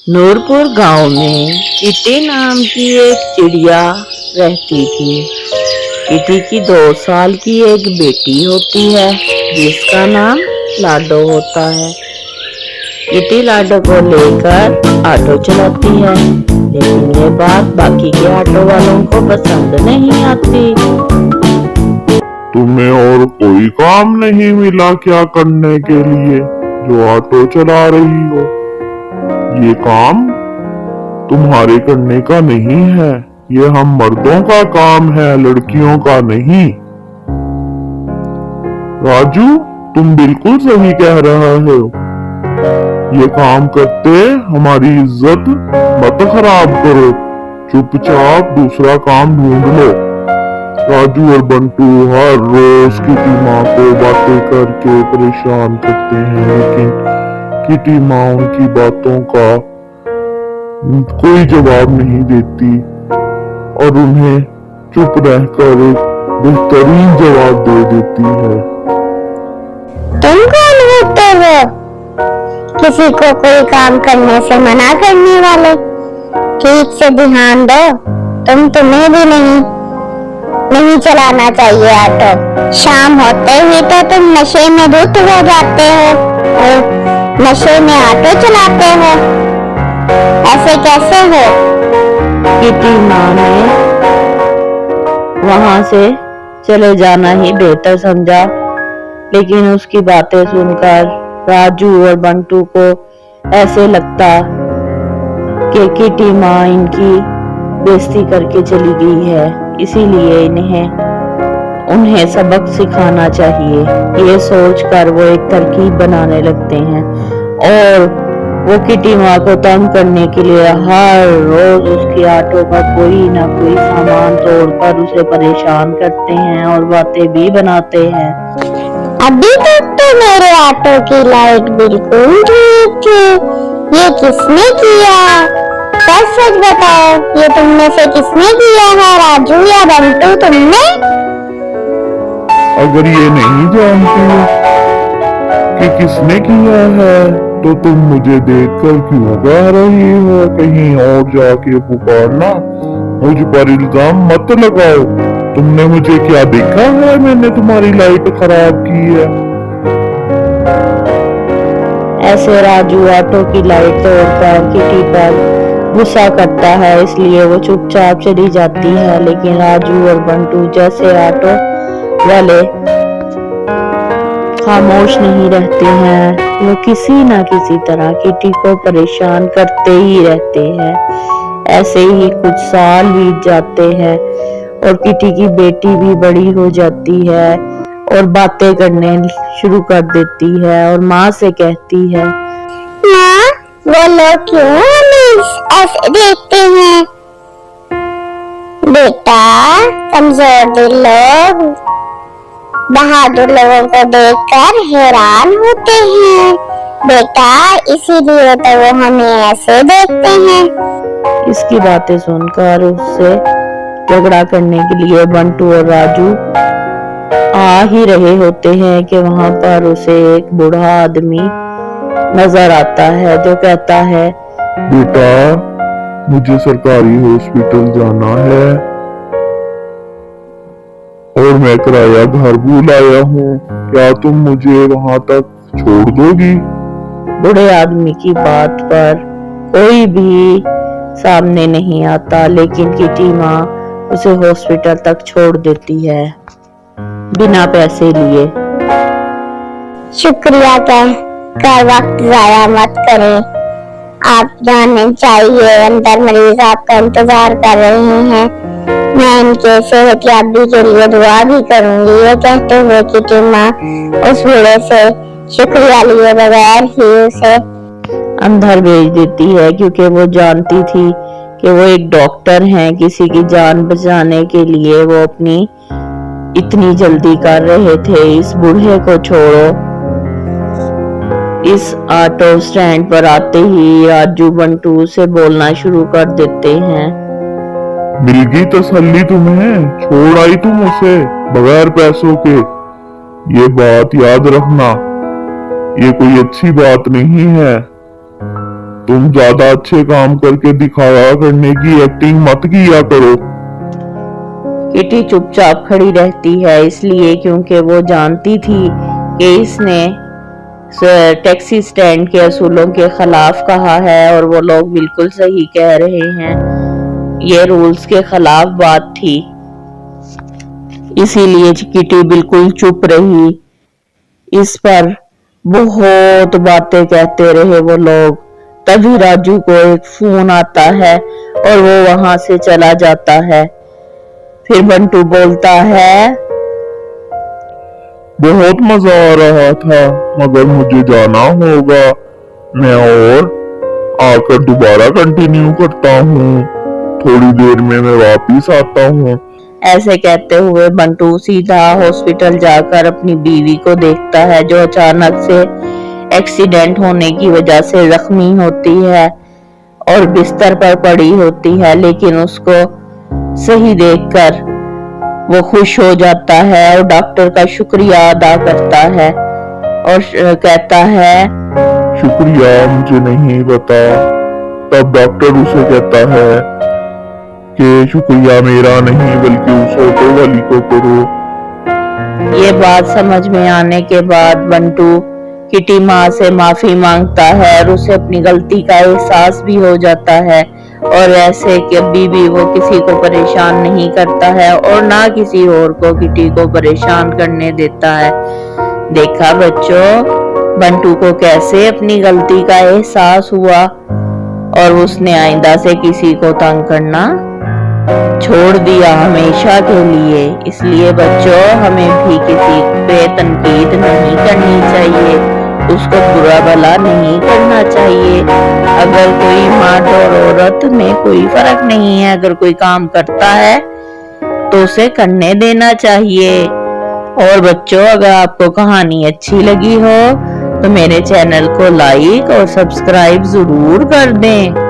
नूरपुर गांव में किटी नाम की एक चिड़िया रहती थी। किटी की 2 साल की एक बेटी होती है जिसका नाम लाडो होता है। किटी लाडो को लेकर ऑटो चलाती है, लेकिन ये बात बाकी के ऑटो वालों को पसंद नहीं आती। तुम्हें और कोई काम नहीं मिला क्या करने के लिए जो ऑटो चला रही हो? ये काम तुम्हारे करने का नहीं है, ये हम मर्दों का काम है, लड़कियों का नहीं। राजू, तुम बिल्कुल सही कह रहा हो। ये काम करते हमारी इज्जत मत खराब करो, चुपचाप दूसरा काम ढूंढ लो। राजू और बंटू हर रोज किटी माँ को बातें करके परेशान करते हैं, लेकिन किटी माँ उनकी बातों का कोई जवाब नहीं देती और उन्हें चुप रहकर एक बेहतरीन जवाब दे देती है। तुम कौन होते हो किसी को कोई काम करने से मना करने वाले? ठीक से ध्यान दो, तुम्हें भी नहीं चलाना चाहिए ऑटो। शाम होते ही तो तुम नशे में धुत हो जाते हो और नशे में ऑटो चलाते हो, ऐसे कैसे हो? किटी माँ ने वहां से चले जाना ही बेहतर समझा, लेकिन उसकी बातें सुनकर राजू और बंटू को ऐसे लगता कि किटी माँ इनकी बेइज्जती करके चली गई है, इसीलिए उन्हें सबक सिखाना चाहिए। ये सोचकर वो एक तरकीब बनाने लगते हैं और वो किटी माँ को तंग करने के लिए हर रोज उसकी ऑटो का कोई ना कोई सामान तोड़कर उसे परेशान करते हैं और बातें भी बनाते हैं। अभी तक तो मेरे ऑटो की लाइट बिल्कुल ठीक थी, ये किसने किया? सच बताओ, ये तुमने से किसने किया है, राजू या बंटू? तुमने? अगर ये नहीं जानती कि किसने किया है तो तुम मुझे देखकर क्यों कह रही हो? कहीं और जाके पुकारना, मुझ पर इल्जाम मत लगाओ। तुमने मुझे क्या देखा है मैंने तुम्हारी लाइट खराब की है? ऐसे राजू ऑटो की लाइट तोड़कर किटी पर गुस्सा करता है, इसलिए वो चुपचाप चली जाती है। लेकिन राजू और बंटू जैसे ऑटो वाले खामोश नहीं रहते हैं, वो किसी ना किसी तरह किटी को परेशान करते ही रहते हैं। ऐसे ही कुछ साल बीत जाते हैं और किटी की बेटी भी बड़ी हो जाती है और बातें करने शुरू कर देती है और माँ से कहती है, माँ, वो लोग क्यों हमें ऐसे देखते हैं? बेटा, कमजोर दिल लोग बहादुर लोगों को देखकर हैरान होते हैं बेटा, इसीलिए तो वो हमें ऐसे देखते हैं। इसकी बातें सुनकर उससे झगड़ा करने के लिए बंटू और राजू आ ही रहे होते हैं कि वहां पर उसे एक बूढ़ा आदमी नजर आता है जो कहता है, बेटा, मुझे सरकारी हॉस्पिटल जाना है और मैं किराया घर बुलाया हूँ, क्या तुम मुझे वहां तक छोड़ दोगी? बूढ़े आदमी की बात पर कोई भी सामने नहीं आता, लेकिन किटी माँ उसे हॉस्पिटल तक छोड़ देती है बिना पैसे लिए। शुक्रिया कहकर वक्त जाया मत करें, आप जाने चाहिए अंदर मरीज आपका इंतजार कर रहे हैं। मैं इनके सेहतयाबी के लिए दुआ भी करूंगी। ये कहते हुए किटी माँ उस बूढ़े से शुक्रिया लिए बगैर ही उसे अंदर भेज देती है, क्योंकि वो जानती थी कि वो एक डॉक्टर हैं। किसी की जान बचाने के लिए वो अपनी इतनी जल्दी कर रहे थे। इस बूढ़े को छोड़ो। इस ऑटो स्टैंड पर आते ही राजू बंटू से बोलना शुरू कर देते हैं, मिल गई तसल्ली तुम्हें? छोड़ आई तुम उसे बगैर पैसों के? ये बात याद रखना, ये कोई अच्छी बात नहीं है। तुम ज्यादा अच्छे काम करके दिखावा करने की एक्टिंग मत किया करो। किटी चुपचाप खड़ी रहती है, इसलिए क्योंकि वो जानती थी कि इसने टैक्सी स्टैंड के असूलों के खिलाफ कहा है और वो लोग बिल्कुल सही कह रहे हैं। ये रूल्स के खिलाफ बात थी, इसीलिए किटी बिल्कुल चुप रही। इस पर बहुत बातें कहते रहे वो लोग। तभी राजू को एक फोन आता है और वो वहां से चला जाता है। फिर बंटू बोलता है, बहुत मजा आ रहा था, मगर मुझे जाना होगा। मैं और आकर दोबारा कंटिन्यू करता हूँ। थोड़ी देर में मैं वापिस आता हूँ। ऐसे कहते हुए बंटू सीधा हॉस्पिटल जाकर अपनी बीवी को देखता है, जो अचानक से एक्सीडेंट होने की वजह से जख्मी होती है और बिस्तर पर पड़ी होती है। लेकिन उसको सही देखकर वो खुश हो जाता है और डॉक्टर का शुक्रिया अदा करता है और कहता है, शुक्रिया, मुझे नहीं पता। तब डॉक्टर उसे कहता है कि शुक्रिया मेरा नहीं बल्कि उस ऑटो वाली को करो। ये बात समझ में आने के बाद बंटू किटी माँ से माफी मांगता है और उसे अपनी गलती का एहसास भी हो जाता है और ऐसे कभी भी वो किसी को परेशान नहीं करता है और ना किसी और को किटी को परेशान करने देता है। देखा बच्चों, बंटू को कैसे अपनी गलती का एहसास हुआ और उसने आइंदा से किसी को तंग करना छोड़ दिया हमेशा के लिए। इसलिए बच्चों, हमें भी किसी पे तनकीद नहीं करनी चाहिए, उसको बुरा भला नहीं करना चाहिए। अगर कोई मर्द और औरत में कोई फर्क नहीं है, अगर कोई काम करता है तो उसे करने देना चाहिए। और बच्चों, अगर आपको कहानी अच्छी लगी हो तो मेरे चैनल को लाइक और सब्सक्राइब जरूर कर दें।